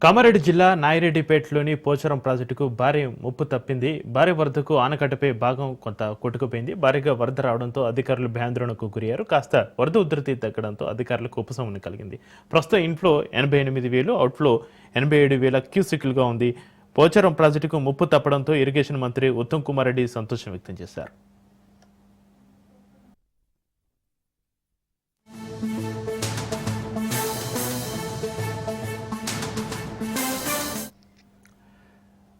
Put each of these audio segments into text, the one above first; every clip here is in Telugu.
కామారెడ్డి జిల్లా నాయిరెడ్డిపేటలోని పోచారం ప్రాజెక్టుకు భారీ ముప్పు తప్పింది. భారీ వరదకు ఆనకట్టపై భాగం కొంత కొట్టుకుపోయింది. భారీగా వరద రావడంతో అధికారులు భయాందోళనకు గురయ్యారు. కాస్త వరద ఉధృతి తగ్గడంతో అధికారులకు ఉపశమనం కలిగింది. ప్రస్తుతం ఇన్ఫ్లో 88,000, అవుట్ఫ్లో 87,000 క్యూసెక్కులుగా ఉంది. పోచారం ప్రాజెక్టుకు ముప్పు తప్పడంతో ఇరిగేషన్ మంత్రి ఉత్తమ్ కుమార్ రెడ్డి సంతోషం వ్యక్తం చేశారు.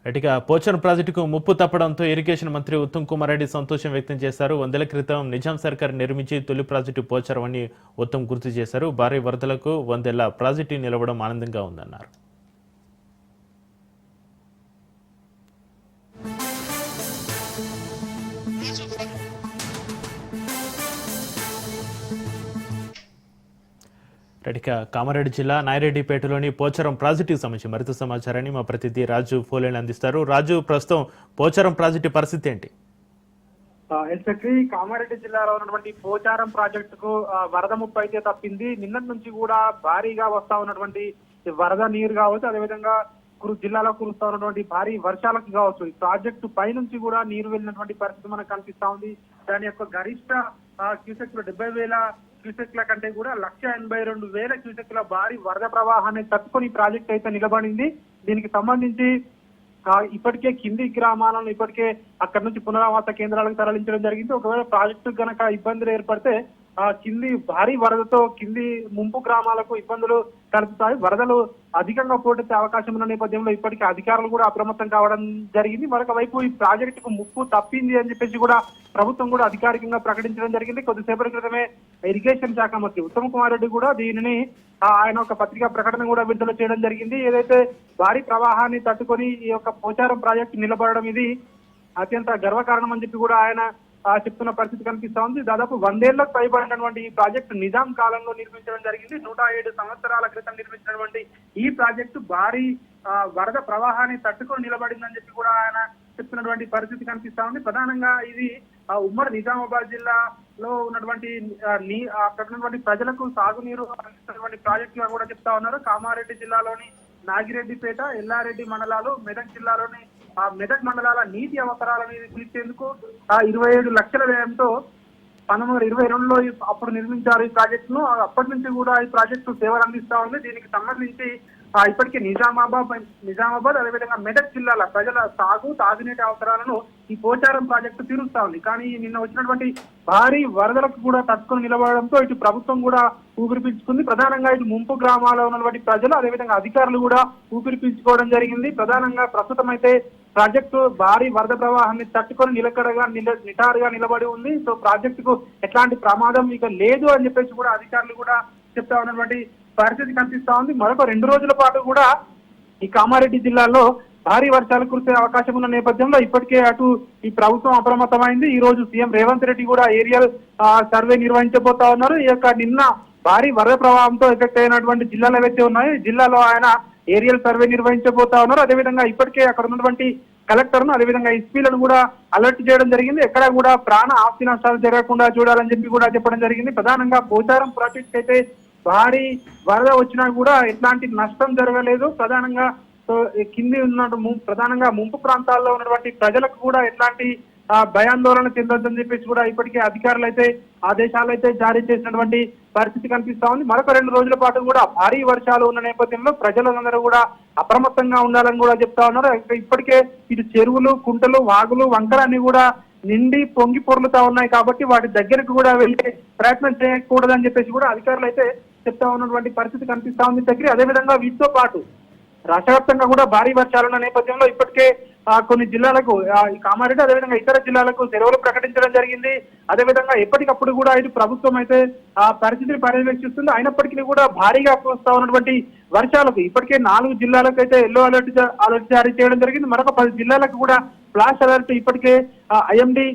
ఇటుగా పోచారం ప్రాజెక్టుకు ముప్పు తప్పడంతో ఇరిగేషన్ మంత్రి ఉత్తమ్ కుమార్ రెడ్డి సంతోషం వ్యక్తం చేశారు. 100 క్రితం నిజాం సర్కార్ నిర్మించి తొలి ప్రాజెక్టు పోచారం అని ఉత్తమ్ గుర్తు చేశారు. భారీ వరదలకు 100 ఏళ్ల ప్రాజెక్టు నిలవడం ఆనందంగా ఉందన్నారు. ఇక కామారెడ్డి జిల్లా నాయిరెడ్డిపేటలోని పోచారం ప్రాజెక్టుకు సంబంధించి మరింత సమాచారాన్ని మా ప్రతినిధి రాజు ఫోలేని అందిస్తారు. రాజు, ప్రస్తుతం పోచారం ప్రాజెక్టు పరిస్థితి ఏంటి? కామారెడ్డి జిల్లాలో ఉన్నటువంటి పోచారం ప్రాజెక్టుకు వరద ముప్పు అయితే తప్పింది. నిన్నటి నుంచి కూడా భారీగా వస్తా ఉన్నటువంటి వరద నీరు కావచ్చు, అదేవిధంగా జిల్లాలో కురుస్తా ఉన్నటువంటి భారీ వర్షాలకు కావచ్చు, ఈ ప్రాజెక్టు పై నుంచి కూడా నీరు వెళ్ళినటువంటి పరిస్థితి మనకు కనిపిస్తా ఉంది. దాని యొక్క గరిష్ట క్యూసెక్లు 70,000 క్యూసెక్ల కంటే కూడా 182,000 క్యూసెక్ల భారీ వరద ప్రవాహాన్ని తట్టుకొని ప్రాజెక్ట్ అయితే నిలబడింది. దీనికి సంబంధించి ఇప్పటికే కింది గ్రామాలను ఇప్పటికే అక్కడి నుంచి పునరావాస కేంద్రాలకు తరలించడం జరిగింది. ఒకవేళ ప్రాజెక్టు గనక ఇబ్బందులు ఏర్పడితే కింది భారీ వరదతో కింది ముంపు గ్రామాలకు ఇబ్బందులు కలుగుతాయి. వరదలు అధికంగా పోటెత్తే అవకాశం ఉన్న నేపథ్యంలో ఇప్పటికే అధికారులు కూడా అప్రమత్తం కావడం జరిగింది. మరొక వైపు ఈ ప్రాజెక్టుకు ముప్పు తప్పింది అని చెప్పేసి కూడా ప్రభుత్వం కూడా అధికారికంగా ప్రకటించడం జరిగింది. కొద్దిసేపటి క్రితమే ఇరిగేషన్ శాఖ మంత్రి ఉత్తమ్ కుమార్ రెడ్డి కూడా దీనిని ఆయన ఒక పత్రికా ప్రకటన కూడా విడుదల చేయడం జరిగింది. ఏదైతే భారీ ప్రవాహాన్ని తట్టుకొని ఈ యొక్క పోచారం ప్రాజెక్టు నిలబడడం ఇది అత్యంత గర్వకారణం అని చెప్పి కూడా ఆయన చెప్తున్న పరిస్థితి కనిపిస్తా ఉంది. దాదాపు 100 ఏళ్లకు పైబడినటువంటి ఈ ప్రాజెక్టు నిజాం కాలంలో నిర్మించడం జరిగింది. 107 సంవత్సరాల క్రితం నిర్మించినటువంటి ఈ ప్రాజెక్టు భారీ వరద ప్రవాహాన్ని తట్టుకొని నిలబడిందని చెప్పి కూడా ఆయన చెప్తున్నటువంటి పరిస్థితి కనిపిస్తా ఉంది. ప్రధానంగా ఇది ఉమ్మడి నిజామాబాద్ జిల్లాలో ఉన్నటువంటి అక్కడ ఉన్నటువంటి ప్రజలకు సాగునీరు అందిస్తున్నటువంటి ప్రాజెక్టుగా కూడా చెప్తా ఉన్నారు. కామారెడ్డి జిల్లాలోని నాగిరెడ్డిపేట, ఎల్లారెడ్డి మండలాలు, మెదక్ జిల్లాలోని మెదక్ మండలాల నీటి అవసరాలను తీర్చేందుకు 27 లక్షల వ్యయంతో 1922లో అప్పుడు నిర్మించారు ఈ ప్రాజెక్టును. అప్పటి నుంచి కూడా ఈ ప్రాజెక్టు సేవలు అందిస్తా ఉంది. దీనికి సంబంధించి ఇప్పటికే నిజామాబాద్ అదేవిధంగా మెదక్ జిల్లాల ప్రజల తాగునీటి అవసరాలను ఈ పోచారం ప్రాజెక్టు తీరుస్తా ఉంది. కానీ నిన్న వచ్చినటువంటి భారీ వరదలకు కూడా తట్టుకొని నిలబడడంతో ఇటు ప్రభుత్వం కూడా ఊపిరి పీల్చుకుంది. ప్రధానంగా ఇటు ముంపు గ్రామాల్లో ఉన్నటువంటి ప్రజలు అదేవిధంగా అధికారులు కూడా ఊపిరి పీల్చుకోవడం జరిగింది. ప్రధానంగా ప్రస్తుతం అయితే ప్రాజెక్టు భారీ వరద ప్రవాహాన్ని తట్టుకొని నిటారుగా నిలబడి ఉంది. సో ప్రాజెక్టుకు ఎట్లాంటి ప్రమాదం ఇక లేదు అని చెప్పేసి కూడా అధికారులు కూడా చెప్తా ఉన్నటువంటి పరిస్థితి కనిపిస్తా ఉంది. మరొక 2 రోజుల పాటు కూడా ఈ కామారెడ్డి జిల్లాలో భారీ వర్షాలు కురిసే అవకాశం ఉన్న నేపథ్యంలో ఇప్పటికే అటు ఈ ప్రభుత్వం అప్రమత్తమైంది. ఈ రోజు సీఎం రేవంత్ రెడ్డి కూడా ఏరియల్ సర్వే నిర్వహించబోతా ఉన్నారు. ఈ యొక్క నిన్న భారీ వరద ప్రవాహంతో ఎఫెక్ట్ అయినటువంటి జిల్లాలు ఏవైతే ఉన్నాయో ఈ జిల్లాలో ఆయన ఏరియల్ సర్వే నిర్వహించబోతా ఉన్నారు. అదేవిధంగా ఇప్పటికే అక్కడ ఉన్నటువంటి కలెక్టర్ను అదేవిధంగా ఎస్పీలను కూడా అలర్ట్ చేయడం జరిగింది. ఎక్కడ కూడా ప్రాణ ఆస్తి నష్టాలు జరగకుండా చూడాలని చెప్పి కూడా చెప్పడం జరిగింది. ప్రధానంగా పోచారం ప్రాజెక్ట్ అయితే భారీ వరద వచ్చినా కూడా ఎట్లాంటి నష్టం జరగలేదు. ప్రధానంగా కింది ఉన్న ప్రధానంగా ముంపు ప్రాంతాల్లో ఉన్నటువంటి ప్రజలకు కూడా ఎట్లాంటి భయాందోళన చెందొద్దని చెప్పేసి కూడా ఇప్పటికే అధికారులు అయితే ఆదేశాలు అయితే జారీ చేసినటువంటి పరిస్థితి కనిపిస్తా ఉంది. మరొక 2 రోజుల పాటు కూడా భారీ వర్షాలు ఉన్న నేపథ్యంలో ప్రజలందరూ కూడా అప్రమత్తంగా ఉండాలని కూడా చెప్తా ఉన్నారు. ఇప్పటికే ఇటు చెరువులు, కుంటలు, వాగులు, వంకలన్నీ కూడా నిండి పొంగి పొర్లుతా ఉన్నాయి కాబట్టి వాటి దగ్గరకు కూడా వెళ్ళే ప్రయత్నం చేయకూడదని చెప్పేసి కూడా అధికారులు అయితే చెప్తా ఉన్నటువంటి పరిస్థితి కనిపిస్తా ఉంది. దగ్గర అదేవిధంగా వీటితో పాటు రాష్ట్ర వ్యాప్తంగా కూడా భారీ వర్షాలున్న నేపథ్యంలో ఇప్పటికే కొన్ని జిల్లాలకు ఈ కామారెడ్డి అదేవిధంగా ఇతర జిల్లాలకు సెలవులు ప్రకటించడం జరిగింది. అదేవిధంగా ఎప్పటికప్పుడు కూడా ఇటు ప్రభుత్వం అయితే పరిస్థితిని పర్యవేక్షిస్తుంది. అయినప్పటికీ కూడా భారీగా కురుస్తా ఉన్నటువంటి వర్షాలకు ఇప్పటికే 4 జిల్లాలకు అయితే ఎల్లో అలర్ట్ జారీ చేయడం జరిగింది. మరొక 10 జిల్లాలకు కూడా ఫ్లాష్ అలర్ట్ ఇప్పటికే ఐఎండీ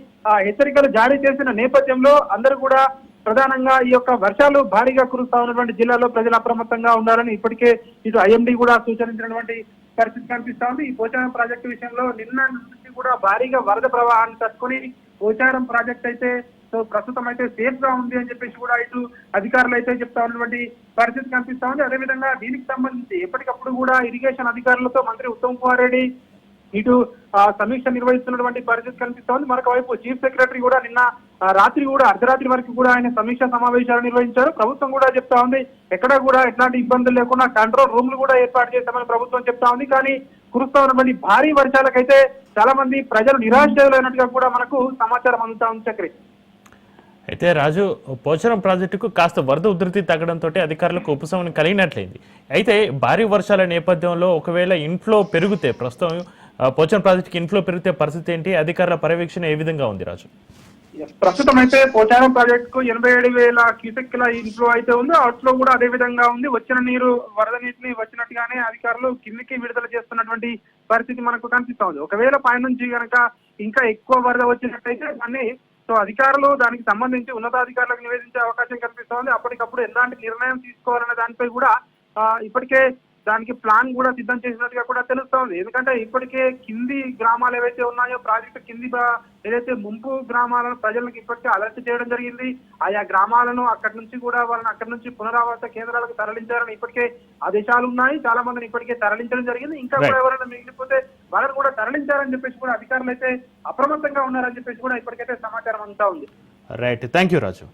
హెచ్చరికలు జారీ చేసిన నేపథ్యంలో అందరూ కూడా ప్రధానంగా ఈ యొక్క వర్షాలు భారీగా కురుస్తా ఉన్నటువంటి జిల్లాలో ప్రజలు అప్రమత్తంగా ఉండాలని ఇప్పటికే ఇటు ఐఎండీ కూడా సూచించినటువంటి పరిస్థితి కనిపిస్తా ఉంది. ఈ పోచారం ప్రాజెక్టు విషయంలో నిన్న నుంచి కూడా భారీగా వరద ప్రవాహాన్ని తట్టుకొని పోచారం ప్రాజెక్ట్ అయితే సో ప్రస్తుతం అయితే సేఫ్ గా ఉంది అని చెప్పేసి కూడా ఇటు అధికారులు అయితే చెప్తా ఉన్నటువంటి పరిస్థితి కనిపిస్తా ఉంది. అదేవిధంగా దీనికి సంబంధించి ఎప్పటికప్పుడు కూడా ఇరిగేషన్ అధికారులతో మంత్రి ఉత్తమ్ కుమార్ రెడ్డి ఇటు సమీక్ష నిర్వహిస్తున్నటువంటి పరిస్థితి కనిపిస్తా ఉంది. మరొక వైపు చీఫ్ సెక్రటరీ కూడా నిన్న రాత్రి కూడా అర్ధరాత్రి వరకు కూడా ఆయన సమీక్ష సమావేశాలు నిర్వహించారు. ప్రభుత్వం కూడా చెప్తా ఉంది ఎక్కడ కూడా ఎట్లాంటి ఇబ్బందులు లేకుండా కంట్రోల్ రూమ్లు కూడా ఏర్పాటు చేస్తామని ప్రభుత్వం చెప్తా ఉంది. కానీ కురుస్తా ఉన్నటువంటి భారీ వర్షాలకైతే చాలా మంది ప్రజలు నిరాశ్రయులైనట్టుగా కూడా మనకు సమాచారం అందుతా ఉంది. చక్రి అయితే రాజు, పోచారం ప్రాజెక్టుకు కాస్త వరద ఉధృతి తగ్గడంతో అధికారులకు ఉపశమనం కలిగినట్లయింది. అయితే భారీ వర్షాల నేపథ్యంలో ఒకవేళ ఇన్ఫ్లో పెరిగితే, ప్రస్తుతం పోచారం ప్రాజెక్టుకి ఇన్ఫ్లో పెరిగితే పరిస్థితి ఏంటి? అధికారుల పర్యవేక్షణ ఏ విధంగా ఉంది రాజు? ప్రస్తుతం అయితే పోచారం ప్రాజెక్టుకు 87,000 క్యూసెక్ల ఇన్ఫ్లో అయితే ఉంది. అవుట్లో కూడా అదే విధంగా ఉంది. వచ్చిన నీరు వరద నీటిని వచ్చినట్టుగానే అధికారులు కిందికి విడుదల చేస్తున్నటువంటి పరిస్థితి మనకు కనిపిస్తా ఉంది. ఒకవేళ పైనుంచి కనుక ఇంకా ఎక్కువ వరద వచ్చినట్టయితే దాన్ని సో అధికారులు దానికి సంబంధించి ఉన్నతాధికారులకు నివేదించే అవకాశం కనిపిస్తా ఉంది. అప్పటికప్పుడు ఎలాంటి నిర్ణయం తీసుకోవాలనే దానిపై కూడా ఇప్పటికే దానికి ప్లాన్ కూడా సిద్ధం చేసినట్టుగా కూడా తెలుస్తోంది. ఎందుకంటే ఇప్పటికే కింది గ్రామాలు ఏవైతే ఉన్నాయో ప్రాజెక్టు కింది ఏదైతే ముంపు గ్రామాలను ప్రజలకు ఇప్పటికే అలర్ట్ చేయడం జరిగింది. ఆయా గ్రామాలను అక్కడి నుంచి కూడా వాళ్ళని అక్కడి నుంచి పునరావాస కేంద్రాలకు తరలించారని ఇప్పటికే ఆదేశాలు ఉన్నాయి. చాలా మందిని ఇప్పటికే తరలించడం జరిగింది. ఇంకా కూడా ఎవరైనా మిగిలిపోతే వాళ్ళని కూడా తరలించారని చెప్పేసి కూడా అధికారులు అయితే అప్రమత్తంగా ఉన్నారని చెప్పేసి కూడా ఇప్పటికైతే సమాచారం అంతా ఉంది. రైట్, థ్యాంక్ యూ రాజు.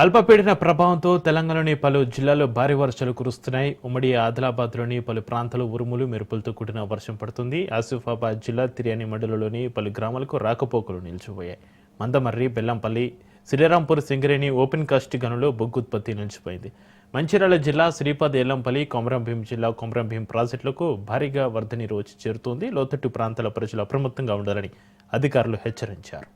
అల్పపీడన ప్రభావంతో తెలంగాణలోని పలు జిల్లాల్లో భారీ వర్షాలు కురుస్తున్నాయి. ఉమ్మడి ఆదిలాబాద్లోని పలు ప్రాంతాలు ఉరుములు మెరుపులతో కూడిన వర్షం పడుతుంది. ఆసిఫాబాద్ జిల్లా తిర్యాని మండలంలోని పలు గ్రామాలకు రాకపోకలు నిలిచిపోయాయి. మందమర్రి, బెల్లంపల్లి, శ్రీరాంపూర్, సింగరేణి ఓపెన్ కాస్ట్ గనుల్లో బొగ్గు ఉత్పత్తి నిలిచిపోయింది. మంచిర్యాల జిల్లా శ్రీపాద, ఎల్లంపల్లి, కొమరంభీం జిల్లా కొమరంభీం ప్రాజెక్టులకు భారీగా వరద నీరు వచ్చి చేరుతోంది. లోతట్టు ప్రాంతాల ప్రజలు అప్రమత్తంగా ఉండాలని అధికారులు హెచ్చరించారు.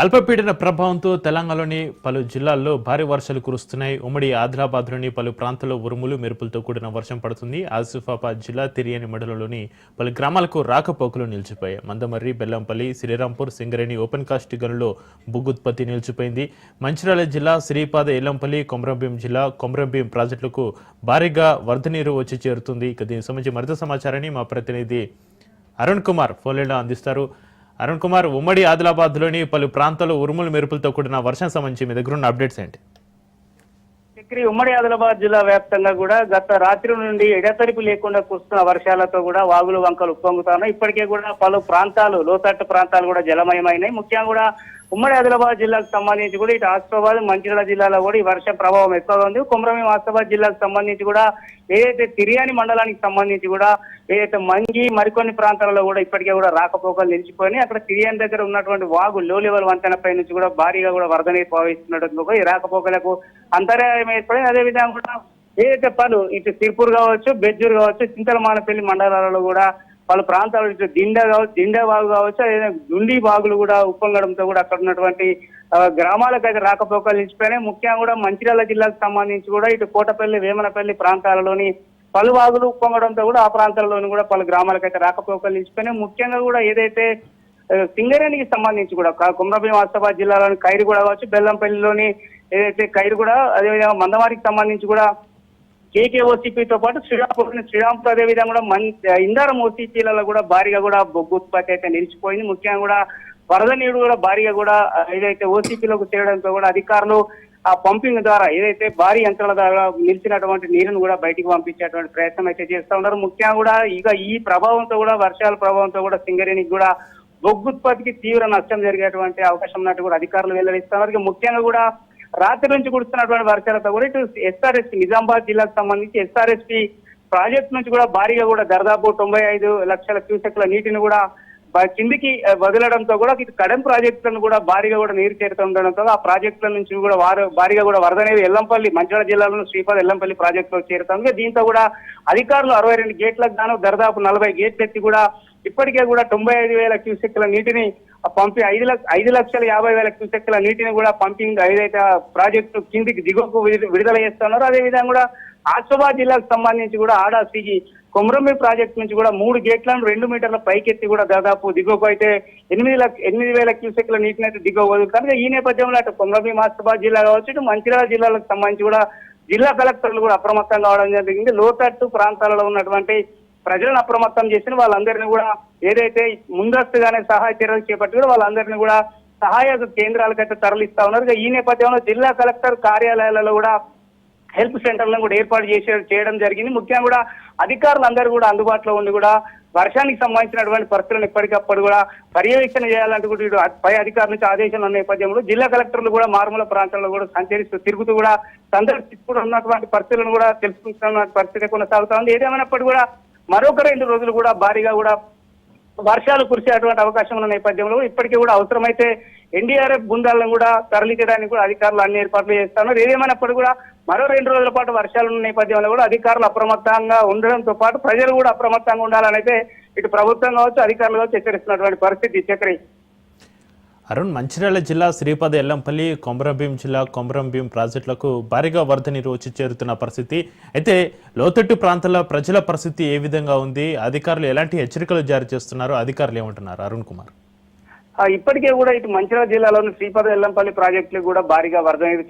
అల్పపీడన ప్రభావంతో తెలంగాణలోని పలు జిల్లాల్లో భారీ వర్షాలు కురుస్తున్నాయి. ఉమ్మడి ఆదిలాబాద్లోని పలు ప్రాంతాల్లో ఉరుములు మెరుపులతో కూడిన వర్షం పడుతుంది. ఆసిఫాబాద్ జిల్లా తిర్యాని మండలంలోని పలు గ్రామాలకు రాకపోకలు నిలిచిపోయాయి. మందమర్రి, బెల్లంపల్లి, శ్రీరాంపూర్, సింగరేణి ఓపెన్ కాస్ట్ గనుల్లో బొగ్గు ఉత్పత్తి నిలిచిపోయింది. మంచిర్యాల జిల్లా శ్రీపాద, ఎల్లంపల్లి, కొమరంభీం జిల్లా కొమరంభీం ప్రాజెక్టులకు భారీగా వరద నీరు వచ్చి చేరుతుంది. ఇక దీనికి సంబంధించి మరింత సమాచారాన్ని మా ప్రతినిధి అరుణ్ కుమార్ ఫోన్లో అందిస్తారు. అరుణ్ కుమార్, ఉమ్మడి ఆదిలాబాద్లోని పలు ప్రాంతాల్లో ఉరుములు మెరుపులతో కూడిన వర్షం సంబంధించి మీ దగ్గర ఉన్న అప్డేట్స్ ఏంటి? ఉమ్మడి ఆదిలాబాద్ జిల్లా వ్యాప్తంగా కూడా గత రాత్రి నుండి ఎడతెరిపి లేకుండా కురుస్తున్న వర్షాలతో కూడా వాగులు వంకలు ఉప్పొంగుతున్నాయి. ఇప్పటికే కూడా పలు ప్రాంతాలు, లోతట్టు ప్రాంతాలు కూడా జలమయమైనాయి. ముఖ్యంగా కూడా ఉమ్మడి ఆదిలాబాద్ జిల్లాకు సంబంధించి కూడా ఇటు ఆసిఫాబాద్, మంచిర్యాల జిల్లాలో కూడా ఈ వర్షం ప్రభావం ఎక్కువగా ఉంది. కొమరంభీం ఆసిఫాబాద్ జిల్లాకు సంబంధించి కూడా ఏదైతే తిర్యాని మండలానికి సంబంధించి కూడా ఏదైతే మంగి మరికొన్ని ప్రాంతాలలో కూడా ఇప్పటికే కూడా రాకపోకలు నిలిచిపోయినాయి. అక్కడ తిర్యాని దగ్గర ఉన్నటువంటి వాగు లో లెవెల్ వంతెనపై నుంచి కూడా భారీగా కూడా వరద నీరు ప్రవహిస్తున్నట్టు ఈ రాకపోకలకు అంతరాయం ఏర్పడింది. అదేవిధంగా కూడా ఏదైతే పలు ఇటు సిర్పూర్ కావచ్చు, బెజ్జూరు కావచ్చు, చింతలమానపల్లి మండలాలలో కూడా పలు ప్రాంతాలు ఇటు దిండా వాగు కావచ్చు, అదే దుండి వాగులు కూడా ఉప్పొంగడంతో కూడా అక్కడ ఉన్నటువంటి గ్రామాలకు అయితే రాకపోకలు నిలిచిపోయినాయి. ముఖ్యంగా కూడా మంచిర్యాల జిల్లాకు సంబంధించి కూడా ఇటు కోటపల్లి, వేమనపల్లి ప్రాంతాలలోని పలు వాగులు ఉప్పొంగడంతో కూడా ఆ ప్రాంతాలలోని కూడా పలు గ్రామాలకు అయితే రాకపోకలు నిలిచిపోయినాయి. ముఖ్యంగా కూడా ఏదైతే సింగరేణికి సంబంధించి కూడా కొమరంభీం ఆసిఫాబాద్ జిల్లాలోని ఖైరుగూడ కావచ్చు, బెల్లంపల్లిలోని ఏదైతే ఖైరుగూడ, అదేవిధంగా మందమారికి సంబంధించి కూడా కేకేఓసీపీతో పాటు శ్రీరాంపూర్ అదేవిధంగా కూడా ఇందారం ఓసీపీలలో కూడా భారీగా కూడా బొగ్గు ఉత్పత్తి అయితే నిలిచిపోయింది. ముఖ్యంగా కూడా వరద నీరు కూడా భారీగా కూడా ఏదైతే ఓసీపీలకు చేరడంతో కూడా అధికారులు ఆ పంపింగ్ ద్వారా ఏదైతే భారీ యంత్రాల ద్వారా నిలిచినటువంటి నీరును కూడా బయటికి పంపించేటువంటి ప్రయత్నం అయితే చేస్తా ఉన్నారు. ముఖ్యంగా కూడా ఇక ఈ ప్రభావంతో కూడా వర్షాల ప్రభావంతో కూడా సింగరేణికి కూడా బొగ్గు ఉత్పత్తికి తీవ్ర నష్టం జరిగేటువంటి అవకాశం ఉన్నట్టు కూడా అధికారులు వెల్లడిస్తున్నారు. ఇక ముఖ్యంగా కూడా రాత్రి నుంచి కురుస్తున్నటువంటి వర్షాలతో కూడా ఇటు ఎస్ఆర్ఎస్పీ నిజామాబాద్ జిల్లాకు సంబంధించి ఎస్ఆర్ఎస్పీ ప్రాజెక్ట్ నుంచి కూడా భారీగా కూడా దాదాపు 95 లక్షల క్యూసెక్ల నీటిని కూడా కిందికి వదలడంతో కూడా ఇటు కడెం ప్రాజెక్టులను కూడా భారీగా కూడా నీరు చేరుతుండడంతో ఆ ప్రాజెక్టుల నుంచి కూడా భారీగా కూడా వరద అనేది ఎల్లంపల్లి మంచిర్యాల జిల్లాలోని శ్రీపాద ఎల్లంపల్లి ప్రాజెక్టులో చేరుతుంది. దీంతో కూడా అధికారులు 62 గేట్లకు గాను దాదాపు 40 గేట్లు ఎత్తి కూడా ఇప్పటికే కూడా 95,000 క్యూసెక్ల నీటిని పంపి 5,50,50,000 క్యూసెక్ల నీటిని కూడా పంపింగ్ ఏదైతే ప్రాజెక్టు కిందికి దిగువకు విడుదల చేస్తున్నారో అదేవిధంగా కూడా ఆసిఫాబాద్ జిల్లాకు సంబంధించి కూడా ఆడాసికి కొమరంభీం ప్రాజెక్టు నుంచి కూడా 3 గేట్లను 2 మీటర్ల పైకెత్తి కూడా దాదాపు దిగువకు అయితే 8,000 క్యూసెక్ల నీటిని అయితే దిగువ వదులుతారు. ఈ నేపథ్యంలో అటు కొమరంభీం ఆసిఫాబాద్ జిల్లా కావచ్చు ఇటు మంచిర్యాల జిల్లాలకు సంబంధించి కూడా జిల్లా కలెక్టర్లు కూడా అప్రమత్తం కావడం జరిగింది. లోతట్టు ప్రాంతాలలో ఉన్నటువంటి ప్రజలను అప్రమత్తం చేసిన వాళ్ళందరినీ కూడా ఏదైతే ముందస్తుగానే సహాయ చర్యలు చేపట్టి కూడా వాళ్ళందరినీ కూడా సహాయ కేంద్రాలకైతే తరలిస్తా ఉన్నారు. ఈ నేపథ్యంలో జిల్లా కలెక్టర్ కార్యాలయాలలో కూడా హెల్ప్ సెంటర్లను కూడా ఏర్పాటు చేయడం జరిగింది. ముఖ్యంగా కూడా అధికారులందరూ కూడా అందుబాటులో ఉండి కూడా వర్షానికి సంబంధించినటువంటి పరిస్థితులను ఎప్పటికప్పుడు కూడా పర్యవేక్షణ చేయాలంటూ కూడా ఇటు పై అధికారుల నుంచి ఆదేశాలు ఉన్న నేపథ్యంలో జిల్లా కలెక్టర్లు కూడా మారుమూల ప్రాంతాల్లో కూడా సంచరిస్తూ తిరుగుతూ కూడా సందర్శిస్తూ ఉన్నటువంటి పరిస్థితులను కూడా తెలుసుకుంటున్న పరిస్థితి కొనసాగుతా ఉంది. ఏదేమైనప్పటికీ కూడా మరొక 2 రోజులు కూడా భారీగా కూడా వర్షాలు కురిసేటువంటి అవకాశం ఉన్న నేపథ్యంలో ఇప్పటికీ కూడా అవసరమైతే ఎన్డీఆర్ఎఫ్ బృందాలను కూడా తరలించడానికి కూడా అధికారులు అన్ని ఏర్పాట్లు చేస్తున్నారు. ఏదేమైనప్పటికీ కూడా మరో 2 రోజుల పాటు వర్షాలు ఉన్న నేపథ్యంలో కూడా అధికారులు అప్రమత్తంగా ఉండడంతో పాటు ప్రజలు కూడా అప్రమత్తంగా ఉండాలని అయితే ఇటు ప్రభుత్వం కావచ్చు అధికారులు కావచ్చు హెచ్చరిస్తున్నటువంటి పరిస్థితి. చక్రి అరుణ్, మంచిర్యాల జిల్లా శ్రీపాద ఎల్లంపల్లి కొమరంభీం జిల్లా కొమరంభీం ప్రాజెక్టులకు భారీగా వరద నీరు వచ్చి చేరుతున్న పరిస్థితి. అయితే లోతట్టు ప్రాంతాల ప్రజల పరిస్థితి ఏ విధంగా ఉంది? అధికారులు ఎలాంటి హెచ్చరికలు జారీ చేస్తున్నారు? అధికారులు ఏమంటున్నారు? అరుణ్ కుమార్. ఇప్పటికే కూడా ఇటు మంచిర్యాల జిల్లాలోని శ్రీపాద ఎల్లంపల్లి ప్రాజెక్టులు కూడా భారీగా వరద నీరు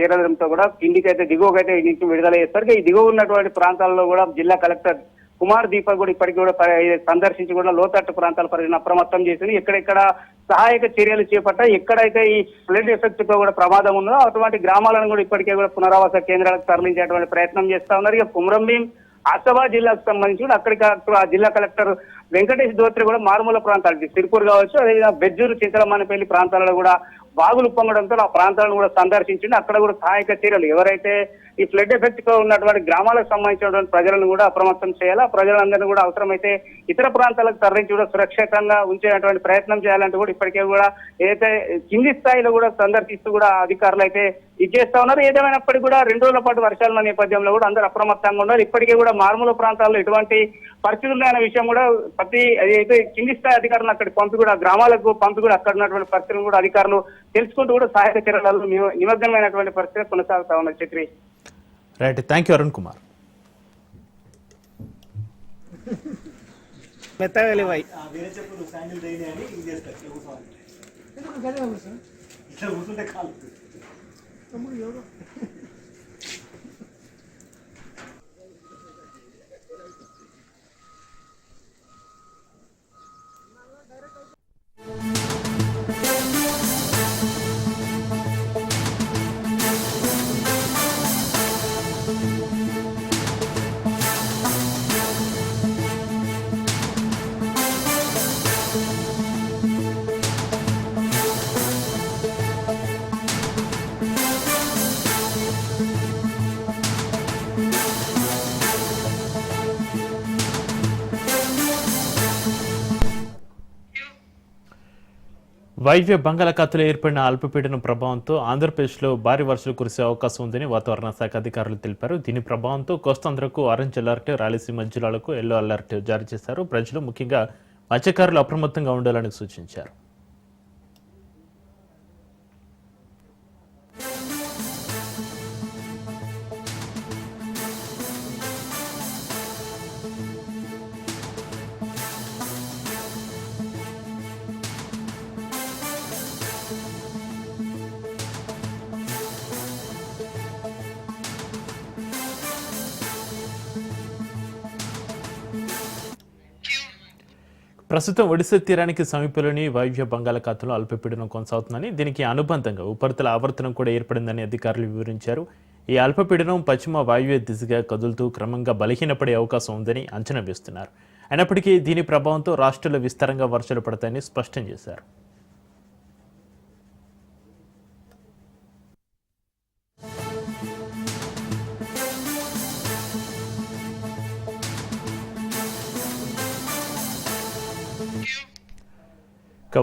చేరడంతో కూడా కిందికైతే దిగువకైతే నీటిని విడుదల చేస్తారు. ఈ దిగువ ఉన్నటువంటి ప్రాంతాల్లో కూడా జిల్లా కలెక్టర్ కుమార్ దీపక్ కూడా ఇప్పటికీ కూడా సందర్శించి కూడా లోతట్టు ప్రాంతాల పరిధిని అప్రమత్తం చేసింది. ఎక్కడెక్కడ సహాయక చర్యలు చేపట్ట ఎక్కడైతే ఈ ఫ్లడ్ ఎఫెక్ట్ తో కూడా ప్రమాదం ఉందో అటువంటి గ్రామాలను కూడా ఇప్పటికే కూడా పునరావాస కేంద్రాలకు తరలించేటువంటి ప్రయత్నం చేస్తా ఉన్నారు. ఇక కొమరంభీం ఆసిఫాబాద్ జిల్లాకు సంబంధించి కూడా అక్కడికి ఆ జిల్లా కలెక్టర్ వెంకటేష్ దోత్రి కూడా మారుమూల ప్రాంతాలు సిరిపూర్ కావచ్చు అదేవిధంగా బెజ్జూరు చింతలమానపల్లి ప్రాంతాలలో కూడా బాగులు పొంగడంతో ఆ ప్రాంతాలను కూడా సందర్శించింది. అక్కడ కూడా సహాయక చర్యలు ఎవరైతే ఈ ఫ్లడ్ ఎఫెక్ట్ తో ఉన్నటువంటి గ్రామాలకు సంబంధించినటువంటి ప్రజలను కూడా అప్రమత్తం చేయాలి. ఆ ప్రజలందరినీ కూడా అవసరమైతే ఇతర ప్రాంతాలకు తరలించి కూడా సురక్షితంగా ఉంచేటువంటి ప్రయత్నం చేయాలంటూ కూడా ఇప్పటికే కూడా ఏదైతే కింది స్థాయిలో కూడా సందర్శిస్తూ కూడా అధికారులు అయితే ఇది చేస్తా ఉన్నారు. ఏదేమైనప్పటికీ కూడా 2 రోజుల పాటు వర్షాల నేపథ్యంలో కూడా అందరూ అప్రమత్తంగా ఉన్నారు. ఇప్పటికే కూడా మారుమూల ప్రాంతాల్లో ఎటువంటి పరిస్థితులు ఉన్నాయన్న విషయం కూడా అయితే కింది స్థాయి అధికారులను అక్కడికి పంపి కూడా గ్రామాలకు పంపి కూడా అక్కడ ఉన్నటువంటి పరిస్థితులను కూడా అధికారులు తెలుసుకుంటూ కూడా సహాయక చర్యలలో నిమగ్నమైనటువంటి పరిస్థితి కొనసాగుతా ఉన్నారు. Chakri right, thank you Arun Kumar. వాయువ్య బంగాళాఖాతంలో ఏర్పడిన అల్పపీడనం ప్రభావంతో ఆంధ్రప్రదేశ్లో భారీ వర్షాలు కురిసే అవకాశం ఉందని వాతావరణ శాఖ అధికారులు తెలిపారు. దీని ప్రభావంతో కోస్తాంధ్రకు ఆరెంజ్ అలర్ట్, రాయలసీమ జిల్లాలకు ఎల్లో అలర్ట్ జారీ చేశారు. ప్రజలు ముఖ్యంగా మత్స్యకారులు అప్రమత్తంగా ఉండాలని సూచించారు. ప్రస్తుతం ఒడిశా తీరానికి సమీపంలోని వాయువ్య బంగాళాఖాతంలో అల్పపీడనం కొనసాగుతుందని, దీనికి అనుబంధంగా ఉపరితల ఆవర్తనం కూడా ఏర్పడిందని అధికారులు వివరించారు. ఈ అల్పపీడనం పశ్చిమ వాయువ్య దిశగా కదులుతూ క్రమంగా బలహీనపడే అవకాశం ఉందని అంచనా వేస్తున్నారు. అయినప్పటికీ దీని ప్రభావంతో రాష్ట్రంలో విస్తారంగా వర్షాలు పడతాయని స్పష్టం చేశారు.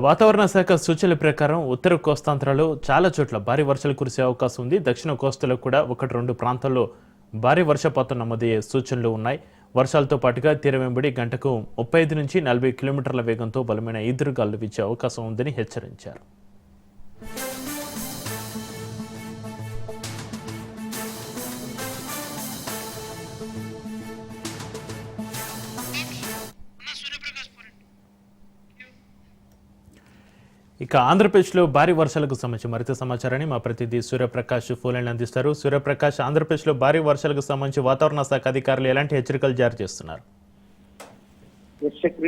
వాతావరణ శాఖ సూచనల ప్రకారం ఉత్తర కోస్తాంధ్రలో చాలా చోట్ల భారీ వర్షాలు కురిసే అవకాశం ఉంది. దక్షిణ కోస్తాలో కూడా 1-2 ప్రాంతాల్లో భారీ వర్షపాతం నమోదయ్యే సూచనలు ఉన్నాయి. వర్షాలతో పాటుగా తీరం వెంబడి గంటకు 35 నుంచి 40 కిలోమీటర్ల వేగంతో బలమైన ఈదురుగాలు వీచే అవకాశం ఉందని హెచ్చరించారు. ఇక ఆంధ్రప్రదేశ్లో భారీ వర్షాలకు సంబంధించి మరింత సమాచారాన్ని మా ప్రతినిధి సూర్యప్రకాష్ ఫోన్లైన్ అందిస్తారు. సూర్యప్రకాష్, ఆంధ్రప్రదేశ్లో భారీ వర్షాలకు సంబంధించి వాతావరణ శాఖ అధికారులు ఎలాంటి హెచ్చరికలు జారీ చేస్తున్నారు?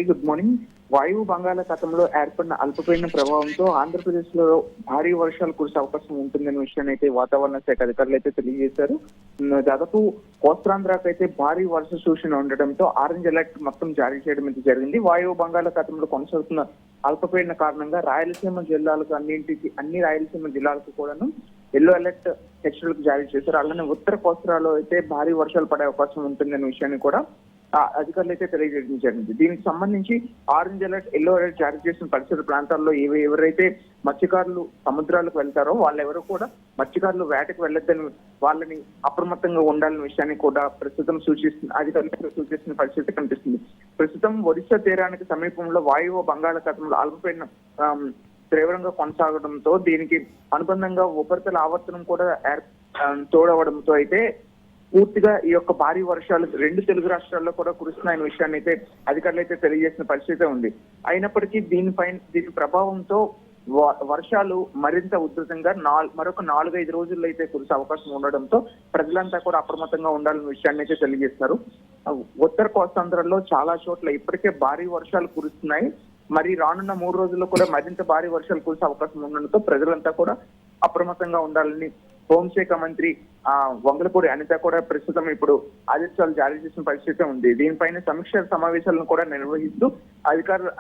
Good morning. వాయువు బంగాళాఖాతంలో ఏర్పడిన అల్పపీడన ప్రభావంతో ఆంధ్రప్రదేశ్ లో భారీ వర్షాలు కురిసే అవకాశం ఉంటుందనే విషయాన్ని అయితే వాతావరణ శాఖ అధికారులు అయితే తెలియజేశారు. దాదాపు కోస్తాంధ్రకైతే భారీ వర్ష సూచన ఉండడంతో ఆరెంజ్ అలర్ట్ మొత్తం జారీ చేయడం అయితే జరిగింది. వాయువు బంగాళాఖాతంలో కొనసాగుతున్న అల్పపీడన కారణంగా రాయలసీమ జిల్లాలకు అన్ని రాయలసీమ జిల్లాలకు కూడాను ఎల్లో అలర్ట్ హెచ్చరికలు జారీ చేశారు. అలానే ఉత్తర కోస్తాలో అయితే భారీ వర్షాలు పడే అవకాశం ఉంటుందనే విషయాన్ని కూడా అధికారులు అయితే తెలియజేయడం జరిగింది. దీనికి సంబంధించి ఆరెంజ్ అలర్ట్, ఎల్లో అలర్ట్ జారీ చేసిన పరిసర ప్రాంతాల్లో ఎవరైతే మత్స్యకారులు సముద్రాలకు వెళ్తారో వాళ్ళెవరూ కూడా మత్స్యకారులు వేటకు వెళ్ళొద్దని, వాళ్ళని అప్రమత్తంగా ఉండాలనే విషయాన్ని కూడా ప్రస్తుతం అధికారులు సూచిస్తున్న పరిస్థితి కనిపిస్తుంది. ప్రస్తుతం ఒడిశా తీరానికి సమీపంలో వాయువ్య బంగాళాఖాతంలో అల్పపీడనం తీవ్రంగా కొనసాగడంతో దీనికి అనుబంధంగా ఉపరితల ఆవర్తనం కూడా తోడవడంతో అయితే పూర్తిగా ఈ యొక్క భారీ వర్షాలు 2 తెలుగు రాష్ట్రాల్లో కూడా కురుస్తున్నాయనే విషయాన్ని అయితే అధికారులు అయితే తెలియజేసిన పరిస్థితి ఉంది. అయినప్పటికీ దీని ప్రభావంతో వర్షాలు మరింత ఉధృతంగా మరొక 4-5 రోజుల్లో అయితే కురిసే అవకాశం ఉండడంతో ప్రజలంతా కూడా అప్రమత్తంగా ఉండాలనే విషయాన్ని అయితే తెలియజేస్తున్నారు. ఉత్తర కోస్తాంధ్రలో చాలా చోట్ల ఇప్పటికే భారీ వర్షాలు కురుస్తున్నాయి. మరి రానున్న 3 రోజుల్లో కూడా మరింత భారీ వర్షాలు కురిసే అవకాశం ఉండడంతో ప్రజలంతా కూడా అప్రమత్తంగా ఉండాలని హోంశాఖ మంత్రి వంగలపూడి అనిత కూడా ప్రస్తుతం ఇప్పుడు ఆదేశాలు జారీ చేసిన పరిస్థితి ఉంది. దీనిపైన సమీక్ష సమావేశాలను కూడా నిర్వహిస్తూ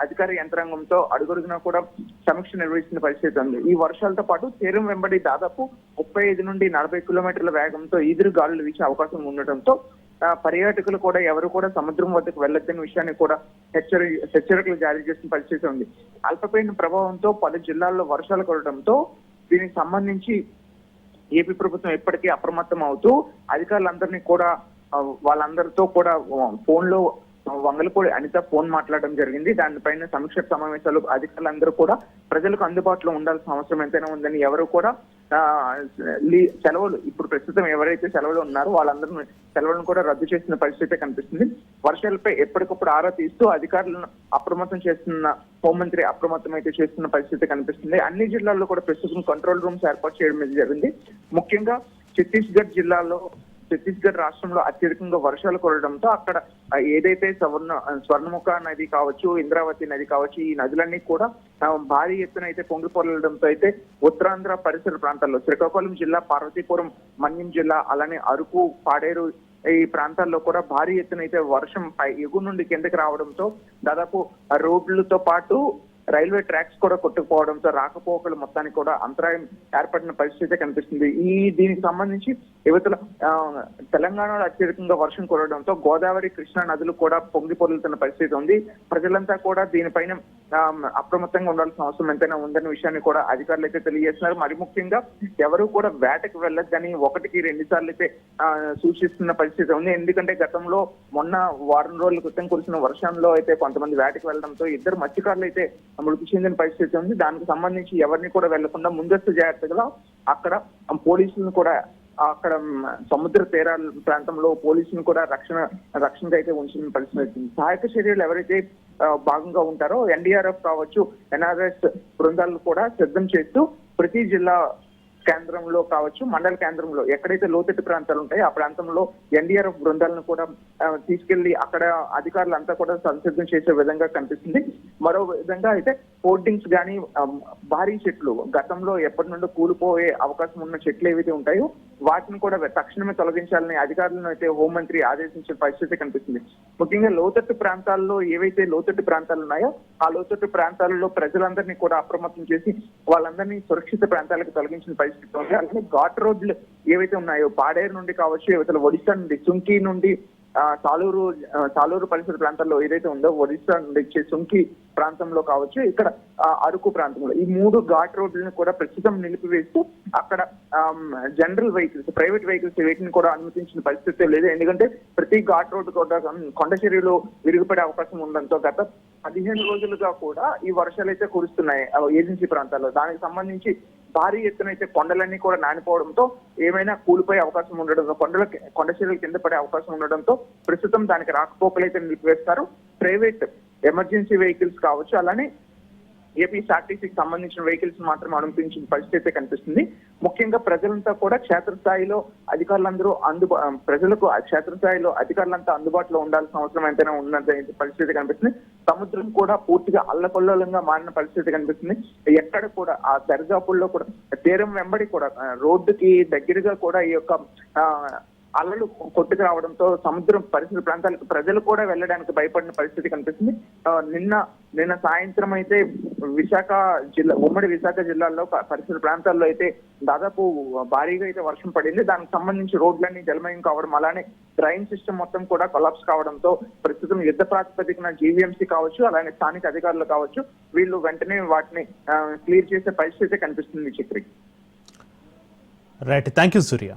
అధికార యంత్రాంగంతో అడుగడుగునా కూడా సమీక్ష నిర్వహిస్తున్న పరిస్థితి ఉంది. ఈ వర్షాలతో పాటు తీరం వెంబడి దాదాపు 35 నుండి 40 కిలోమీటర్ల వేగంతో ఈదురు గాలులు వీచే అవకాశం ఉండటంతో పర్యాటకులు కూడా ఎవరు కూడా సముద్రం వద్దకు వెళ్లొద్దనే విషయాన్ని కూడా హెచ్చరికలు జారీ చేసిన పరిస్థితి ఉంది. అల్పపీడన ప్రభావంతో పలు జిల్లాల్లో వర్షాలు కురవడంతో దీనికి సంబంధించి ఏపీ ప్రభుత్వం ఇప్పటికీ అప్రమత్తం అవుతూ అధికారులందరినీ కూడా వాళ్ళందరితో కూడా ఫోన్లో వంగలపూడి అనిత ఫోన్ మాట్లాడడం జరిగింది. దానిపైన సమీక్ష సమావేశాలు అధికారులందరూ కూడా ప్రజలకు అందుబాటులో ఉండాల్సిన అవసరం ఎంతైనా ఉందని, ఎవరు కూడా సెలవులు ఇప్పుడు ప్రస్తుతం ఎవరైతే సెలవులు ఉన్నారో వాళ్ళందరూ సెలవులను కూడా రద్దు చేసిన పరిస్థితి కనిపిస్తుంది. వర్షాలపై ఎప్పటికప్పుడు ఆరా తీస్తూ అధికారులను అప్రమత్తం చేస్తున్న హోంమంత్రి అప్రమత్తం అయితే చేస్తున్న పరిస్థితి కనిపిస్తుంది. అన్ని జిల్లాల్లో కూడా ప్రస్తుతం కంట్రోల్ రూమ్స్ ఏర్పాటు చేయడం జరిగింది. ముఖ్యంగా ఛత్తీస్గఢ్ రాష్ట్రంలో అత్యధికంగా వర్షాలు కురవడంతో అక్కడ ఏదైతే స్వర్ణముఖ నది కావచ్చు, ఇంద్రావతి నది కావచ్చు, ఈ నదులన్నీ కూడా భారీ ఎత్తున అయితే పొంగిపొరలడంతో అయితే ఉత్తరాంధ్ర పరిసర ప్రాంతాల్లో శ్రీకాకుళం జిల్లా, పార్వతీపురం, మన్యం జిల్లా, అలానే అరకు, పాడేరు ఈ ప్రాంతాల్లో కూడా భారీ ఎత్తున అయితే వర్షం ఎగువ నుండి కిందకి రావడంతో దాదాపు రోడ్లతో పాటు రైల్వే ట్రాక్స్ కూడా కొట్టుకుపోవడంతో రాకపోకలు మొత్తానికి కూడా అంతరాయం ఏర్పడిన పరిస్థితి కనిపిస్తుంది. దీనికి సంబంధించి యువతల తెలంగాణలో అత్యధికంగా వర్షం కురవడంతో గోదావరి, కృష్ణా నదులు కూడా పొంగి పొర్లుతున్న పరిస్థితి ఉంది. ప్రజలంతా కూడా దీనిపైన అప్రమత్తంగా ఉండాల్సిన అవసరం ఎంతైనా ఉందనే విషయాన్ని కూడా అధికారులు అయితే తెలియజేస్తున్నారు. మరి ముఖ్యంగా ఎవరు కూడా వేటకు వెళ్ళొద్దని 1-2 సార్లు అయితే సూచిస్తున్న పరిస్థితి ఉంది. ఎందుకంటే గతంలో మొన్న వారం రోజుల క్రితం కురిసిన వర్షంలో అయితే కొంతమంది వేటకు వెళ్లడంతో 2 మత్స్యకారులు అయితే మృతి చెందిన పరిస్థితి ఉంది. దానికి సంబంధించి ఎవరిని కూడా వెళ్లకుండా ముందస్తు జాగ్రత్తగా అక్కడ పోలీసులను కూడా అక్కడ సముద్ర తీరాల ప్రాంతంలో పోలీసులను కూడా రక్షణగా అయితే ఉంచిన పరిస్థితి. సహాయక చర్యలు ఎవరైతే భాగంగా ఉంటారో ఎన్డీఆర్ఎఫ్ కావచ్చు, ఎన్ఆర్ఎస్ బృందాలను కూడా సిద్ధం చేస్తూ ప్రతి జిల్లా కేంద్రంలో కావచ్చు, మండల కేంద్రంలో ఎక్కడైతే లోతట్టు ప్రాంతాలు ఉంటాయో ఆ ప్రాంతంలో ఎన్డీఆర్ఎఫ్ బృందాలను కూడా తీసుకెళ్లి అక్కడ అధికారులంతా కూడా సంసిద్ధం చేసే విధంగా కనిపిస్తుంది. మరో విధంగా అయితే హోర్డింగ్స్ కానీ భారీ చెట్లు గతంలో ఎప్పటి నుండో కూలిపోయే అవకాశం ఉన్న చెట్లు ఏవైతే ఉంటాయో వాటిని కూడా తక్షణమే తొలగించాలని అధికారులను అయితే హోంమంత్రి ఆదేశించిన పరిస్థితి కనిపిస్తుంది. ముఖ్యంగా లోతట్టు ప్రాంతాల్లో ఏవైతే లోతట్టు ప్రాంతాలు ఉన్నాయో ఆ లోతట్టు ప్రాంతాలలో ప్రజలందరినీ కూడా అప్రమత్తం చేసి వాళ్ళందరినీ సురక్షిత ప్రాంతాలకు తొలగించిన పరిస్థితి ఉంది. అలాగే ఘాట్ రోడ్లు ఏవైతే ఉన్నాయో పాడేరు నుండి కావచ్చు, ఇవతల ఒడిశా నుండి సుంకి నుండి సాలూరు పరిసర ప్రాంతాల్లో ఏదైతే ఉందో ఒడిశా నుండి సుంకి ప్రాంతంలో కావచ్చు, ఇక్కడ అరకు ప్రాంతంలో ఈ 3 ఘాట్ రోడ్లను కూడా ప్రస్తుతం నిలిపివేస్తూ అక్కడ జనరల్ వెహికల్స్, ప్రైవేట్ వెహికల్స్ వీటిని కూడా అనుమతించిన పరిస్థితి లేదు. ఎందుకంటే ప్రతి ఘాట్ రోడ్డు కూడా కొండ చర్యలు విరిగిపడే అవకాశం ఉండడంతో గత 15 రోజులుగా కూడా ఈ వర్షాలు అయితే కురుస్తున్నాయి ఏజెన్సీ ప్రాంతాల్లో. దానికి సంబంధించి భారీ ఎత్తున అయితే కొండలన్నీ కూడా నానిపోవడంతో ఏమైనా కూలిపోయే అవకాశం ఉండడంతో కొండ చర్యలు కింద పడే అవకాశం ఉండడంతో ప్రస్తుతం దానికి రాకపోకలు అయితే నిలిపివేస్తారు. ప్రైవేట్ ఎమర్జెన్సీ వెహికల్స్ కావచ్చు, అలానే ఏపీఎస్ఆర్టీసీకి సంబంధించిన వెహికల్స్ మాత్రం అనుమతించిన పరిస్థితి కనిపిస్తుంది. ముఖ్యంగా ప్రజలంతా కూడా క్షేత్రస్థాయిలో అధికారులందరూ ప్రజలకు క్షేత్రస్థాయిలో అధికారులంతా అందుబాటులో ఉండాల్సిన అవసరం ఎంతైనా ఉన్న పరిస్థితి కనిపిస్తుంది. సముద్రం కూడా పూర్తిగా అల్లకొల్లోలంగా మారిన పరిస్థితి కనిపిస్తుంది. ఎక్కడ కూడా ఆ దరిదాపుల్లో కూడా తీరం వెంబడి కూడా రోడ్డుకి దగ్గరగా కూడా ఈ యొక్క అలలు కొట్టుకు రావడంతో సముద్రం పరిసర ప్రాంతాలకు ప్రజలు కూడా వెళ్ళడానికి భయపడిన పరిస్థితి కనిపిస్తుంది. నిన్న సాయంత్రం అయితే ఉమ్మడి విశాఖ జిల్లాలో పరిసర ప్రాంతాల్లో అయితే దాదాపు భారీగా అయితే వర్షం పడింది. దానికి సంబంధించి రోడ్లన్నీ జలమయం కావడం, అలానే డ్రైన్ సిస్టమ్ మొత్తం కూడా కొలాప్స్ కావడంతో ప్రస్తుతం యుద్ధ ప్రాతిపదికన జీవీఎంసీ కావచ్చు, అలానే స్థానిక అధికారులు కావచ్చు, వీళ్ళు వెంటనే వాటిని క్లియర్ చేసే పరిస్థితి కనిపిస్తుంది. Chakri right, thank you Surya.